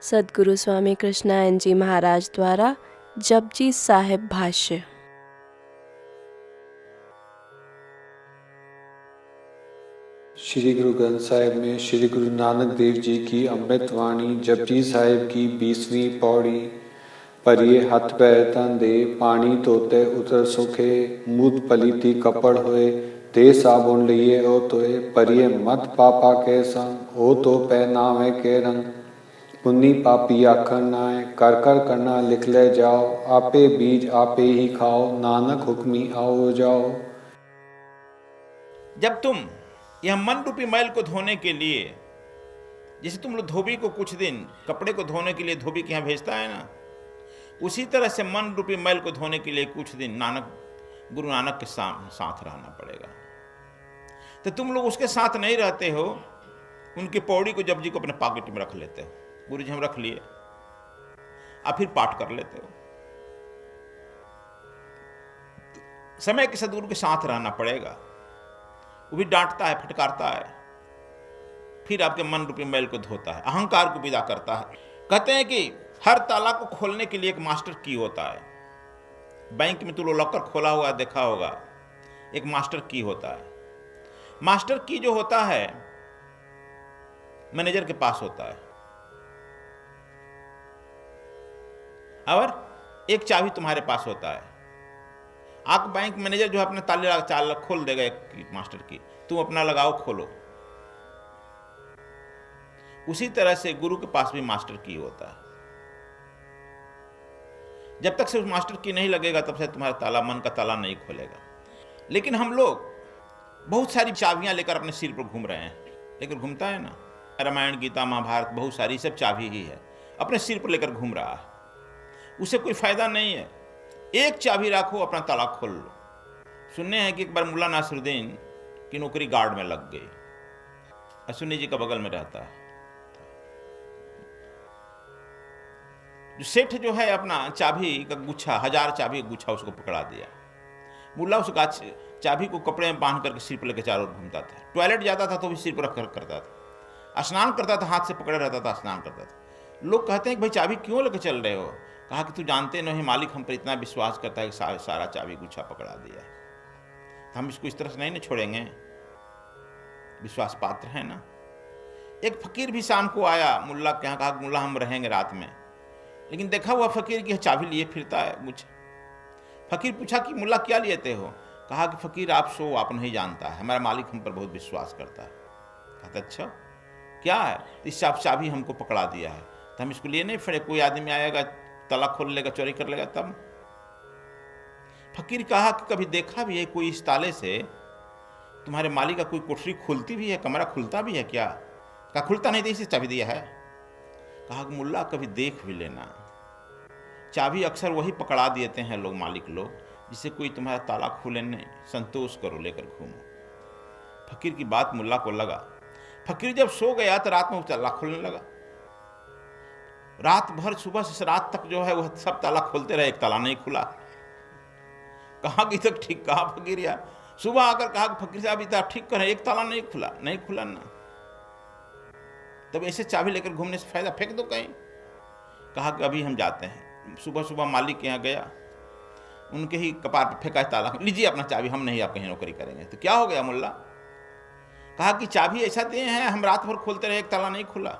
सद्गुरु स्वामी कृष्णानंद जी महाराज द्वारा जपजी साहिब भाष्य। श्री गुरु ग्रंथ साहिब में श्री गुरु नानक देव जी की अमृत वाणी जपजी साहिब की 20वीं पौड़ी। परिये हथ पैर तन दे पानी धोते उतर सुखे, मूत पलीती कपड़ होए, दे साबुन लिए ओ तोए। परिये मत पापा के संग, ओ तो पै नावे के रंग। पुन्नी पापी आखर नाय, कर कर करना लिख ले जाओ। आपे बीज आपे ही खाओ, नानक हुक्मी आओ जाओ। जब तुम यह मन रूपी मैल को धोने के लिए, जैसे तुम लोग धोबी को कुछ दिन कपड़े को धोने के लिए धोबी के यहाँ भेजता है ना, उसी तरह से मन रूपी मैल को धोने के लिए कुछ दिन गुरु नानक के साथ रहना पड़ेगा। तो तुम लोग उसके साथ नहीं रहते हो, उनकी पौड़ी को जप जी को अपने पॉकेट में रख लेते हो। गुरु जी हम रख लिए, आप फिर पाठ कर लेते हो। समय के सदगुरु के साथ रहना पड़ेगा। वो भी डांटता है, फटकारता है, फिर आपके मन रूपी मैल को धोता है, अहंकार को विदा करता है। कहते हैं कि हर ताला को खोलने के लिए एक मास्टर की होता है। बैंक में तू लोग लॉकर खोला हुआ देखा होगा, एक मास्टर की होता है। मास्टर की जो होता है मैनेजर के पास होता है, और एक चाबी तुम्हारे पास होता है। आप बैंक मैनेजर जो है अपने ताले चाल खोल देगा एक मास्टर की, तुम अपना लगाओ खोलो। उसी तरह से गुरु के पास भी मास्टर की होता है। जब तक से उस मास्टर की नहीं लगेगा तब से तुम्हारा ताला, मन का ताला नहीं खोलेगा। लेकिन हम लोग बहुत सारी चाबियां लेकर अपने सिर पर घूम रहे हैं, लेकर घूमता है ना, रामायण गीता महाभारत बहुत सारी सब चाबी ही है, अपने सिर पर लेकर घूम रहा है। उससे कोई फायदा नहीं है। एक चाबी रखो, अपना ताला खोल लो। सुनने हैं कि एक बार मुल्ला नासरुद्दीन की नौकरी गार्ड में लग गई, असुन्नी जी का बगल में रहता है। जो सेठ जो है अपना चाबी का गुच्छा, 1000 चाबी का गुच्छा उसको पकड़ा दिया। मुल्ला उस चाबी को कपड़े में बांध करके सिर पर लेकर चारों ओर घूमता था। टॉयलेट जाता था तो भी सिर पर रख कर करता था। स्नान करता था, हाथ से पकड़े रहता था, स्नान करता था। लोग कहते हैं कि भाई चाबी क्यों लेकर चल रहे हो? कहा कि तू जानते नहीं, मालिक हम पर इतना विश्वास करता है कि सारा चाबी गुच्छा पकड़ा दिया है, हम इसको इस तरह से नहीं ना छोड़ेंगे, विश्वास पात्र है ना। एक फकीर भी शाम को आया मुल्ला के यहाँ, कहा मुल्ला हम रहेंगे रात में। लेकिन देखा हुआ फकीर की चाबी लिए फिरता है गुच्छा। फकीर पूछा कि मुल्ला क्या लेते हो? कहा कि फकीर आप सो, आप नहीं जानता है, हमारा मालिक हम पर बहुत विश्वास करता है। कहता अच्छा क्या है? इस चाबी हमको पकड़ा दिया है, तो हम इसको लिए नहीं फिरे, कोई आदमी आएगा ताला खोल लेगा, चोरी कर लेगा तब। फकीर कहा कि कभी देखा भी है कोई इस ताले से तुम्हारे मालिक का कोई कोठरी खुलती भी है, कमरा खुलता भी है क्या? कहा खुलता नहीं, इसे चाबी दिया है। कहा कि मुल्ला कभी देख भी लेना, चाबी अक्सर वही पकड़ा देते हैं लोग, मालिक लोग, जिससे कोई तुम्हारा ताला खुले नहीं। संतोष करो, लेकर घूमो। फकीर की बात मुल्ला को लगा। फकीर जब सो गया तो रात में ताला खुलने लगा। रात भर सुबह से रात तक जो है वह सब ताला खोलते रहे, एक ताला नहीं खुला। कहा कि तक ठीक कहा फकीर यार। सुबह आकर कहा कि फकीर साहब इतना ठीक करें, एक ताला नहीं खुला ना। तब ऐसे चाबी लेकर घूमने से फायदा, फेंक दो कहीं। कहा कि अभी हम जाते हैं। सुबह सुबह मालिक के यहाँ गया, उनके ही कपार पर फेंका ताला, लीजिए अपना चाबी, हम नहीं आपके यहाँ नौकरी करेंगे। तो क्या हो गया मुल्ला? कहा कि चाबी ऐसा दिए हैं, हम रात भर खोलते रहे, एक ताला नहीं खुला।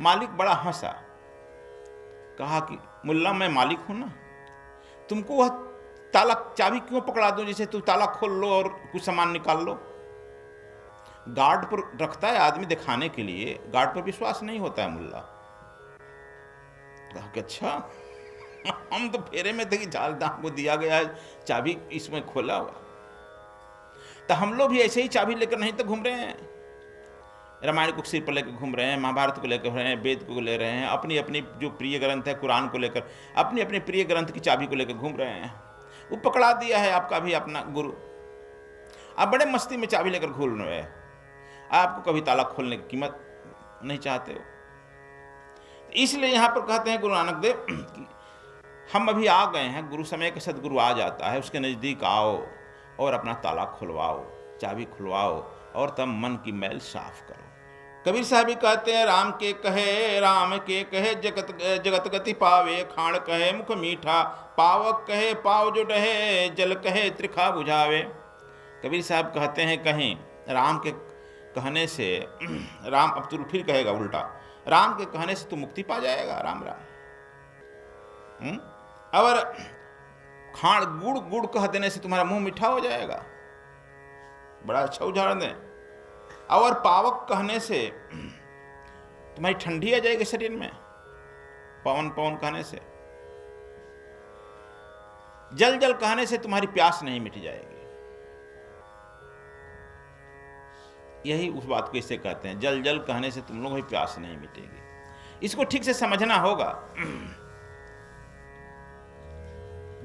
मालिक बड़ा हंसा। कहा कि मुल्ला मैं मालिक हूं ना, तुमको वह ताला चाबी क्यों पकड़ा दूं जिसे तू ताला खोल लो और कुछ सामान निकाल लो? गार्ड पर रखता है आदमी दिखाने के लिए, गार्ड पर विश्वास नहीं होता है मुल्ला। कहा कि अच्छा हम तो फेरे में थे कि जालदाम को दिया गया है चाबी, इसमें खोला हुआ। तो हम लोग भी ऐसे ही चाबी लेकर नहीं तो घूम रहे हैं, रामायण को सिर पर लेकर घूम रहे हैं, महाभारत को लेकर रहे हैं, वेद को ले रहे हैं, अपनी अपनी जो प्रिय ग्रंथ है कुरान को लेकर, अपनी अपनी प्रिय ग्रंथ की चाबी को लेकर घूम रहे हैं। वो पकड़ा दिया है आपका भी अपना गुरु, आप बड़े मस्ती में चाबी लेकर घूम रहे हैं, आपको कभी ताला खोलने की कीमत नहीं चाहते हो। इसलिए यहाँ पर कहते हैं गुरु नानक देव कि हम अभी आ गए हैं, गुरु समय के सदगुरु आ जाता है, उसके नज़दीक आओ और अपना ताला खुलवाओ, चाबी खुलवाओ और तब मन की मैल साफ करो। कबीर साहब भी कहते हैं, राम के कहे जगत जगत गति पावे, खाण कहे मुख मीठा, पावक कहे पाव जो डहे, जल कहे त्रिखा बुझावे। कबीर साहब कहते हैं कहीं राम के कहने से राम, अब तू फिर कहेगा उल्टा, राम के कहने से तू मुक्ति पा जाएगा, राम राम। और खाण गुड़ गुड़ कह देने से तुम्हारा मुंह मीठा हो जाएगा, बड़ा अच्छा उदाहरण दें। और पावक कहने से तुम्हारी ठंडी आ जाएगी शरीर में, पवन पवन कहने से। जल जल कहने से तुम्हारी प्यास नहीं मिट जाएगी। यही उस बात को इससे कहते हैं, जल जल कहने से तुम लोगों की प्यास नहीं मिटेगी। इसको ठीक से समझना होगा।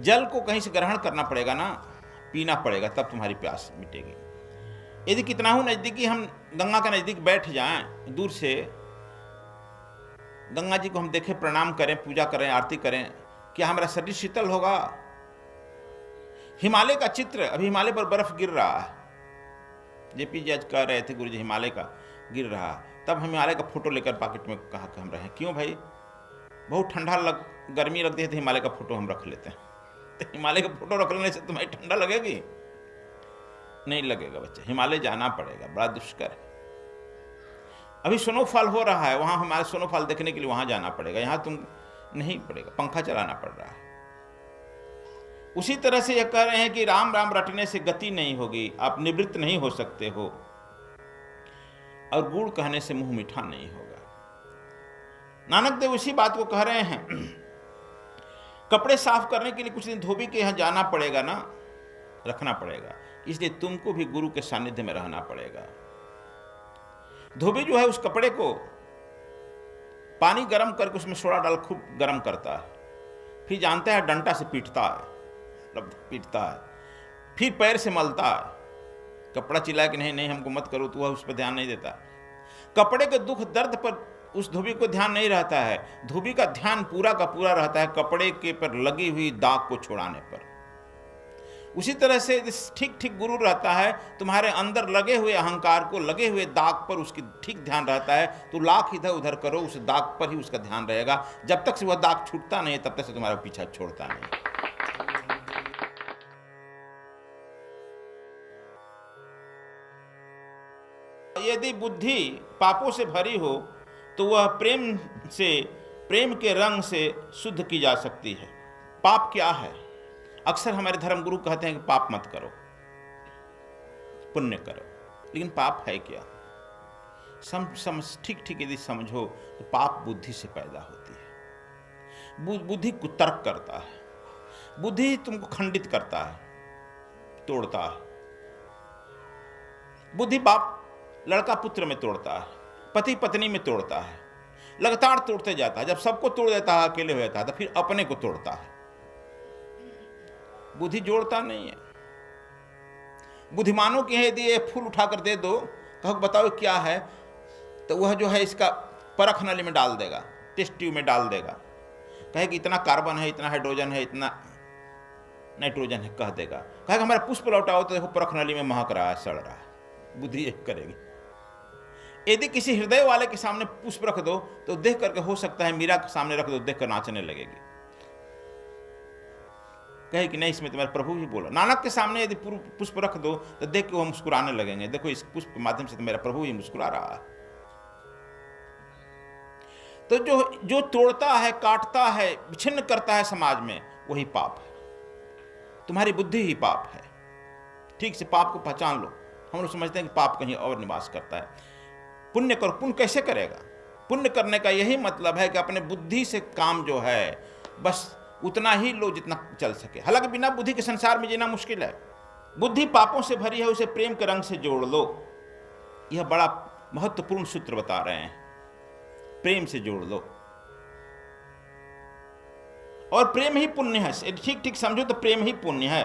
जल को कहीं से ग्रहण करना पड़ेगा ना, पीना पड़ेगा, तब तुम्हारी प्यास मिटेगी। यदि कितना हो नजदीकी हम गंगा के नजदीक बैठ जाएं, दूर से गंगा जी को हम देखें, प्रणाम करें, पूजा करें, आरती करें, क्या हमारा शरीर शीतल होगा? हिमालय का चित्र, अभी हिमालय पर बर्फ गिर रहा है, जेपी जी आज कह रहे थे गुरु जी हिमालय का गिर रहा, तब हम हिमालय का फोटो लेकर पॉकेट में कहा कि हम रहे। क्यों भाई? बहुत ठंडा गर्मी लगती है तो हिमालय का फोटो हम रख लेते हैं। तो हिमालय का फोटो रख लेने से तुम्हारी ठंडा लगेगी? नहीं लगेगा बच्चे, हिमालय जाना पड़ेगा, बड़ा दुष्कर है। अभी स्नोफॉल हो रहा है, वहां हमारे स्नोफॉल देखने के लिए वहां जाना पड़ेगा, यहां तुम नहीं पड़ेगा, पंखा चलाना पड़ रहा है। उसी तरह से यह कह रहे हैं कि राम राम रटने से गति नहीं होगी, आप निवृत्त नहीं हो सकते हो, और गुड़ कहने से मुंह मीठा नहीं होगा। नानक देव उसी बात को कह रहे हैं। कपड़े साफ करने के लिए कुछ दिन धोबी के यहां जाना पड़ेगा ना, रखना पड़ेगा, इसलिए तुमको भी गुरु के सानिध्य में रहना पड़ेगा। धोबी जो है उस कपड़े को पानी गर्म करके उसमें सोडा डाल खूब गर्म करता है, फिर जानता है डंडा से पीटता है, फिर पैर से मलता है। कपड़ा चिल्लाए कि नहीं नहीं हमको मत करो, तो वह उस पर ध्यान नहीं देता। कपड़े के दुख दर्द पर उस धोबी को ध्यान नहीं रहता है, धोबी का ध्यान पूरा का पूरा रहता है कपड़े के पर लगी हुई दाग को छुड़ाने पर। उसी तरह से ठीक ठीक गुरु रहता है, तुम्हारे अंदर लगे हुए अहंकार को, लगे हुए दाग पर उसकी ठीक ध्यान रहता है। तो लाख इधर उधर करो, उस दाग पर ही उसका ध्यान रहेगा। जब तक से वह दाग छूटता नहीं तब तक से तुम्हारा पीछा छोड़ता नहीं। यदि बुद्धि पापों से भरी हो तो वह प्रेम के रंग से शुद्ध की जा सकती है। पाप क्या है? अक्सर हमारे धर्मगुरु कहते हैं कि पाप मत करो, पुण्य करो, लेकिन पाप है क्या? ठीक ठीक यदि समझो तो पाप बुद्धि से पैदा होती है। बुद्धि कुतर्क करता है, बुद्धि तुमको खंडित करता है, तोड़ता है। बुद्धि बाप लड़का पुत्र में तोड़ता है, पति पत्नी में तोड़ता है, लगातार तोड़ते जाता है। जब सबको तोड़ देता है, अकेले हो जाता है, तो फिर अपने को तोड़ता है। बुद्धि जोड़ता नहीं है। बुद्धिमानों के यदि ये फूल उठाकर दे दो, कहो बताओ क्या है, तो वह जो है इसका परख नली में डाल देगा, टेस्ट ट्यूब में डाल देगा, कहे कि इतना कार्बन है, इतना हाइड्रोजन है, इतना नाइट्रोजन है, कह देगा। कहे हमारा पुष्प लौटाओ तो देखो परख नली में महक रहा है, सड़ रहा है। बुद्धि एक करेगी। यदि किसी हृदय वाले के सामने पुष्प रख दो तो देख करके हो सकता है मीरा के सामने रख दो, देख कर नाचने लगेगी, कहे कि नहीं इसमें तुम्हारे प्रभु ही बोला। नानक के सामने यदि पुष्प रख दो तो देख के वो मुस्कुराने लगेंगे, देखो इस पुष्प के माध्यम से तो मेरा प्रभु ही मुस्कुरा रहा है। तो जो तोड़ता है, काटता है, विच्छिन्न करता है समाज में, वही पाप है। तुम्हारी बुद्धि ही पाप है। ठीक से पाप को पहचान लो। हम लोग समझते हैं कि पाप कहीं और निवास करता है। पुण्य करो। पुण्य कैसे करेगा? पुण्य करने का यही मतलब है कि अपने बुद्धि से काम जो है बस उतना ही लो जितना चल सके। हालांकि बिना बुद्धि के संसार में जीना मुश्किल है। बुद्धि पापों से भरी है, उसे प्रेम के रंग से जोड़ लो। यह बड़ा महत्वपूर्ण सूत्र बता रहे हैं। प्रेम से जोड़ लो, और प्रेम ही पुण्य है। ठीक ठीक समझो तो प्रेम ही पुण्य है।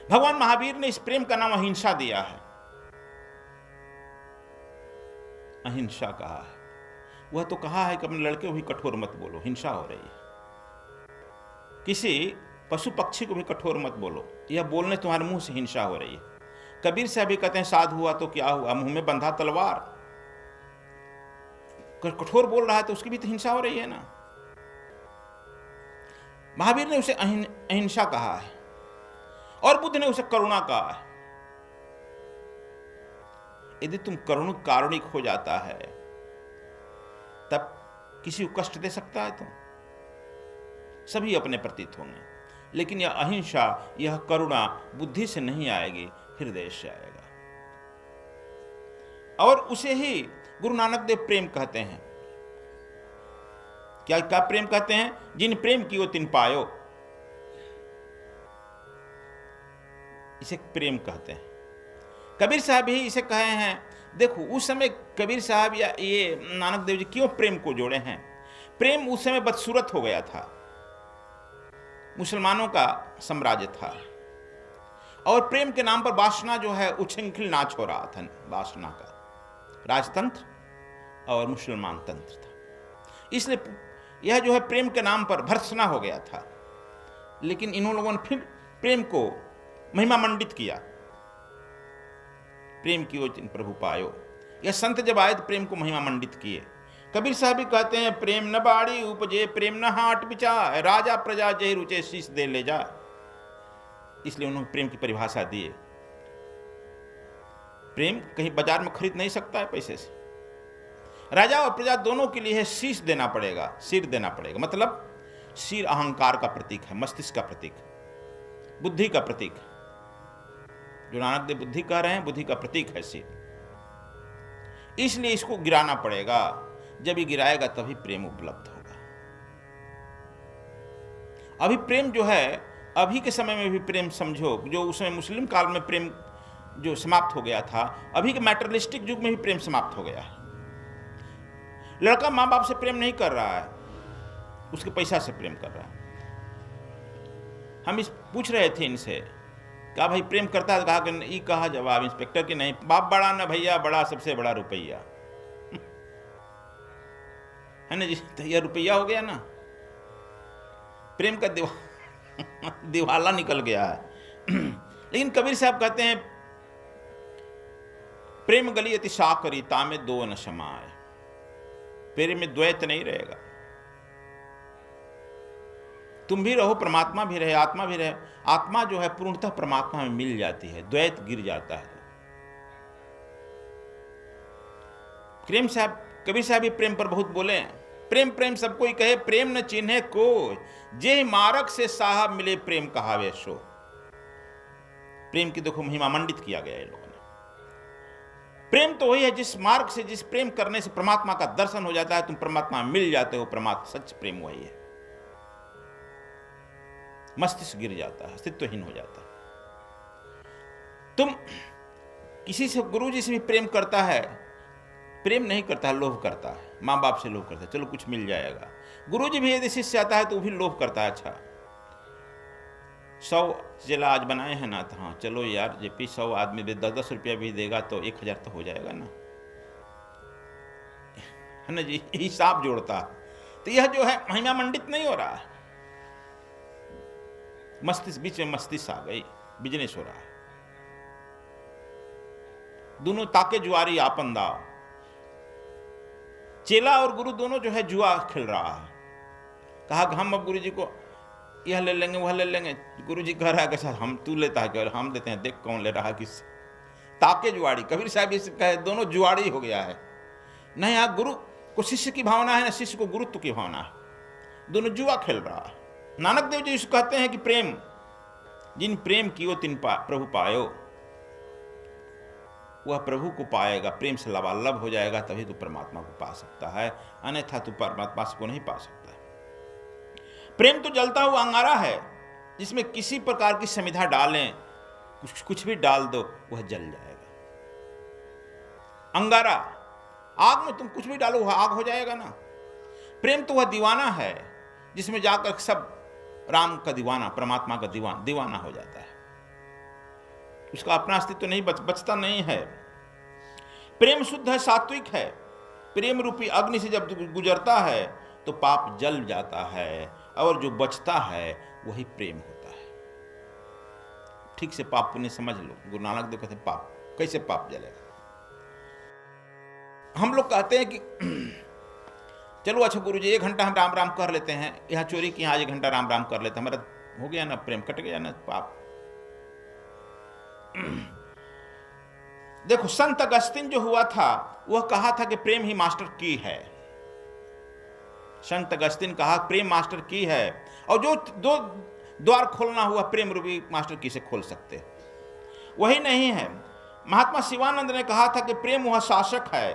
भगवान महावीर ने इस प्रेम का नाम अहिंसा दिया है। अहिंसा कहा है। वह तो कहा है कि अपने लड़के को भी कठोर मत बोलो, हिंसा हो रही है। किसी पशु पक्षी को भी कठोर मत बोलो, यह बोलने तुम्हारे मुंह से हिंसा हो रही है। कबीर साहब भी कहते हैं साध हुआ तो क्या हुआ, मुंह में बंधा तलवार। कठोर बोल रहा है तो उसकी भी तो हिंसा हो रही है ना। महावीर ने उसे अहिंसा कहा है और बुद्ध ने उसे करुणा कहा है। यदि तुम कारुणिक हो जाता है तब किसी को कष्ट दे सकता है तुम? सभी अपने प्रतीत होंगे, लेकिन यह अहिंसा, यह करुणा बुद्धि से नहीं आएगी, हृदय से आएगा। और उसे ही गुरु नानक देव प्रेम कहते हैं। क्या क्या प्रेम कहते हैं? जिन प्रेम कियो तिन पायो, इसे प्रेम कहते हैं। कबीर साहब ही इसे कहे हैं। देखो उस समय कबीर साहब या ये नानक देव जी क्यों प्रेम को जोड़े हैं? प्रेम उस समय बदसूरत हो गया था, मुसलमानों का साम्राज्य था और प्रेम के नाम पर वासना जो है उछृंखल नाच हो रहा था। वासना का राजतंत्र और मुसलमान तंत्र था, इसलिए यह जो है प्रेम के नाम पर भर्त्सना हो गया था। लेकिन इन लोगों ने फिर प्रेम को महिमा मंडित किया। प्रेम की ओर प्रभु पायो, यह संत जब आए तो प्रेम को महिमा मंडित किए। कबीर साहब भी कहते हैं, प्रेम न बाड़ी उपजे, प्रेम न हाट बिचाए, राजा प्रजा जय रुचे शीश दे ले जा। इसलिए उन्होंने प्रेम की परिभाषा दी। प्रेम कहीं बाजार में खरीद नहीं सकता है पैसे से। राजा और प्रजा दोनों के लिए शीश देना पड़ेगा, सिर देना पड़ेगा। मतलब सिर अहंकार का प्रतीक है, मस्तिष्क का प्रतीक, बुद्धि का प्रतीक। जो नानक देव बुद्धि कह रहे हैं, बुद्धि का प्रतीक है सिर। इसलिए इसको गिराना पड़ेगा। जब ये गिराएगा तभी प्रेम उपलब्ध होगा। अभी प्रेम जो है, अभी के समय में भी प्रेम समझो, जो उस समय मुस्लिम काल में प्रेम जो समाप्त हो गया था, अभी के मैटरलिस्टिक युग में भी प्रेम समाप्त हो गया है। लड़का माँ बाप से प्रेम नहीं कर रहा है, उसके पैसा से प्रेम कर रहा है। हम पूछ रहे थे इनसे, क्या भाई प्रेम करता है? कहा कि ई कहा जवाब इंस्पेक्टर की, नहीं बाप बड़ा ना भैया, बड़ा सबसे बड़ा रुपया है ना जी। तो यह रुपया हो गया ना, प्रेम का दिवाला निकल गया है। लेकिन कबीर साहब कहते हैं, प्रेम गली अति साकरी तामे दो न समाए। प्रेम में द्वैत नहीं रहेगा। तुम भी रहो, परमात्मा भी रहे, आत्मा भी रहे। आत्मा जो है पूर्णतः परमात्मा में मिल जाती है, द्वैत गिर जाता है। प्रेम साहब, कबीर साहब भी प्रेम पर बहुत बोले हैं। प्रेम प्रेम सबको ही कहे, प्रेम न चिन्हे को, जे मारक से साहब मिले प्रेम कहावे सो। प्रेम की देखो महिमा मंडित किया गया है लोगों ने। प्रेम तो वही है जिस मार्ग से, जिस प्रेम करने से परमात्मा का दर्शन हो जाता है, तुम परमात्मा में मिल जाते हो। परमात्मा सच प्रेम वही है। मस्तिष्क गिर जाता है, अस्तित्वहीन हो जाता है। तुम किसी से, गुरु जी से भी प्रेम करता है, प्रेम नहीं करता है, लोभ करता है। माँ बाप से लोभ करता है, चलो कुछ मिल जाएगा। गुरु जी भी यदि शिष्य आता है तो वो भी लोभ करता है। अच्छा 100 जिला आज बनाए हैं ना, तो हाँ चलो यार जेपी 100 आदमी दे 10-10 रुपया भी देगा तो 1000 तो हो जाएगा ना, है ना जी। हिसाब जोड़ता। तो यह जो है महिमा मंडित नहीं हो रहा है। मस्तिष्क, बीच में मस्तिष्क आ गई, बिजनेस हो रहा है। दोनों ताके जुआरी आपन दाव। चेला और गुरु दोनों जो है जुआ खेल रहा है। कहा कि हम अब गुरु जी को यह ले लेंगे, वह ले लेंगे। गुरु जी कह रहा है कि सर हम, तू लेता है क्या? हम देते हैं, देख कौन ले रहा है किससे। ताके जुआड़ी। कबीर साहब इसे कहे, दोनों जुआड़ी हो गया है। नहीं, यहाँ गुरु को शिष्य की भावना है, ना शिष्य को गुरुत्व की भावना है। दोनों जुआ खेल रहा है। नानक देव जी कहते हैं कि प्रेम, जिन प्रेम कियो तिन प्रभु पायो। वह प्रभु को पाएगा, प्रेम से लबालब हो जाएगा, तभी तो परमात्मा को पा सकता है। अन्यथा तो परमात्मा को नहीं पा सकता है। प्रेम तो जलता हुआ अंगारा है, जिसमें किसी प्रकार की समिधा डालें, कुछ भी डाल दो, वह जल जाएगा। अंगारा, आग में तुम कुछ भी डालो वह आग हो जाएगा ना। प्रेम तो वह दीवाना है, जिसमें जाकर सब राम का दीवाना, परमात्मा का दीवाना हो जाता है। उसका अपना अस्तित्व तो नहीं बचता नहीं है। प्रेम शुद्ध है, सात्विक है। प्रेम रूपी अग्नि से जब गुजरता है तो पाप जल जाता है, और जो बचता है वही प्रेम होता है। ठीक से पाप पुण्य समझ लो। गुरु नानक देव कहते पाप कैसे पाप जलेगा। हम लोग कहते हैं कि चलो अच्छा गुरु जी 1 घंटा हम राम राम कर लेते हैं, यहाँ चोरी की, यहाँ 1 घंटा राम राम कर लेते हैं, हमारा हो गया ना, प्रेम कट गया ना, पाप। देखो संत अगस्तिन जो हुआ था वह कहा था कि प्रेम ही मास्टर की है। संत अगस्तिन कहा प्रेम मास्टर की है, और जो दो द्वार खोलना हुआ प्रेम रूपी मास्टर की से खोल सकते, वही नहीं है। महात्मा शिवानंद ने कहा था कि प्रेम वह शासक है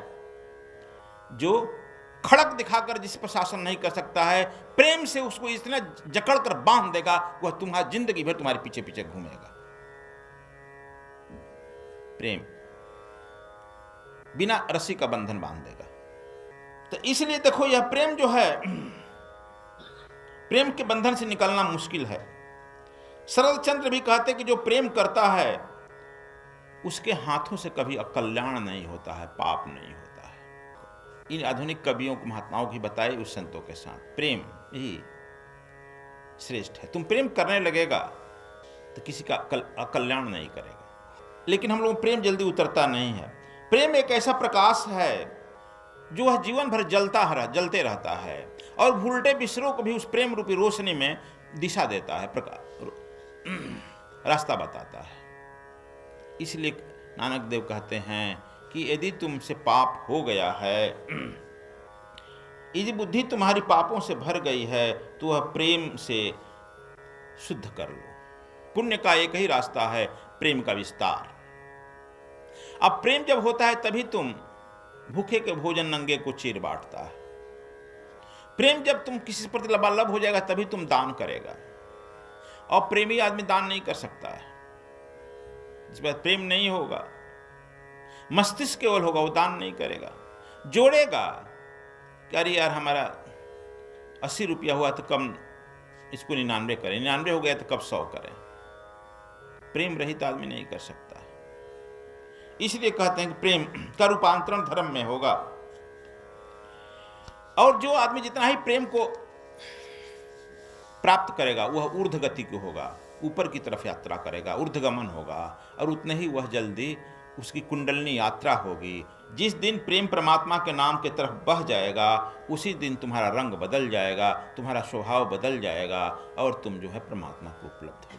जो खड़क दिखाकर जिस पर शासन नहीं कर सकता है, प्रेम से उसको इतना जकड़ कर बांध देगा, वह तुम्हारी जिंदगी भर तुम्हारे पीछे पीछे घूमेगा। प्रेम बिना रस्सी का बंधन बांध देगा। तो इसलिए देखो यह प्रेम जो है, प्रेम के बंधन से निकलना मुश्किल है। शरद चंद्र भी कहते कि जो प्रेम करता है उसके हाथों से कभी अकल्याण नहीं होता है, पाप नहीं होता है। इन आधुनिक कवियों को, महात्माओं की बताई उस संतों के साथ प्रेम ही श्रेष्ठ है। तुम प्रेम करने लगेगा तो किसी का अकल्याण नहीं करेगा। लेकिन हम लोग प्रेम जल्दी उतरता नहीं है। प्रेम एक ऐसा प्रकाश है जो वह जीवन भर जलते रहता है, और भूलते बिसरों को भी उस प्रेम रूपी रोशनी में दिशा देता है, रास्ता बताता है। इसलिए नानक देव कहते हैं कि यदि तुमसे पाप हो गया है, यदि बुद्धि तुम्हारी पापों से भर गई है, तो वह प्रेम से शुद्ध कर लो। पुण्य का एक ही रास्ता है, प्रेम का विस्तार। अब प्रेम जब होता है तभी तुम भूखे के भोजन नंगे को चीर बांटता है। प्रेम जब तुम किसी प्रति लबालब हो जाएगा तभी तुम दान करेगा, और प्रेमी आदमी दान नहीं कर सकता है। जिस बात प्रेम नहीं होगा, मस्तिष्क केवल होगा, वो दान नहीं करेगा। जोड़ेगा कि अरे यार हमारा 80 रुपया हुआ तो कम इसको 99 करें, 99 हो गया तो कब 100 करें। प्रेम रहित आदमी नहीं कर सकता। इसलिए कहते हैं कि प्रेम का रूपांतरण धर्म में होगा, और जो आदमी जितना ही प्रेम को प्राप्त करेगा वह ऊर्ध्व गति को होगा, ऊपर की तरफ यात्रा करेगा, ऊर्ध्वगमन होगा, और उतने ही वह जल्दी उसकी कुंडलनी यात्रा होगी। जिस दिन प्रेम परमात्मा के नाम के तरफ बह जाएगा, उसी दिन तुम्हारा रंग बदल जाएगा, तुम्हारा स्वभाव बदल जाएगा, और तुम जो है परमात्मा को उपलब्ध